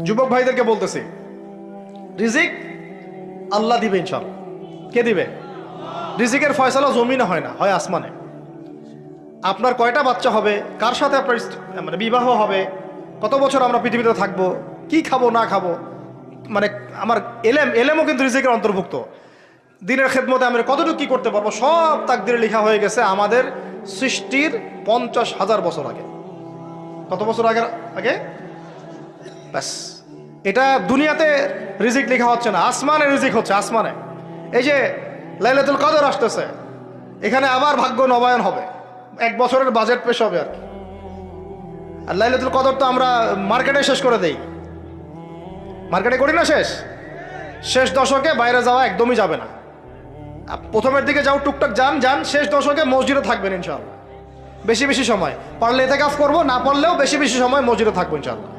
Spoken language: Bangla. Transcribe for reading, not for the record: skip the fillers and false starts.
যুবক ভাইদেরকে বলতেছি, রিজিক আল্লাহ দিবে ইনশাআল্লাহ। কে দিবে? রিজিকের ফয়সালা জমিনে হয় না, হয় আসমানে। আপনার কয়টা বাচ্চা হবে, কার সাথে আপনার মানে বিবাহ হবে, কত বছর আমরা পৃথিবীতে থাকবো, কি খাবো না খাবো, মানে আমার এলেমও কিন্তু রিজিকের অন্তর্ভুক্ত। দিনের খেদমতে আমরা কতটুকু কি করতে পারবো সব তাকদিরে লেখা হয়ে গেছে আমাদের সৃষ্টির 50,000 বছর আগে। কত বছর আগে ব্যাস। এটা দুনিয়াতে রিজিক লেখা হচ্ছে না, আসমানে রিজিক হচ্ছে, আসমানে। এই যে লাইলাতুল কদর আসতেছে, এখানে আবার ভাগ্য নবায়ন হবে, 1 বছরের বাজেট পেশ হবে আর কি। আর লাইলাতুল কদর তো আমরা মার্কেটে শেষ করে দেই, মার্কেটে করি না শেষ দশকে বাইরে যাওয়া একদমই যাবে না। প্রথমের দিকে যাও, টুকটাক যান, শেষ দশকে মসজিদে থাকবেন ইনশাআল্লাহ। বেশি বেশি সময় পারলে ইতিকাফ করবো, না পারলেও বেশি বেশি সময় মসজিদে থাকবো ইনশাআল্লাহ।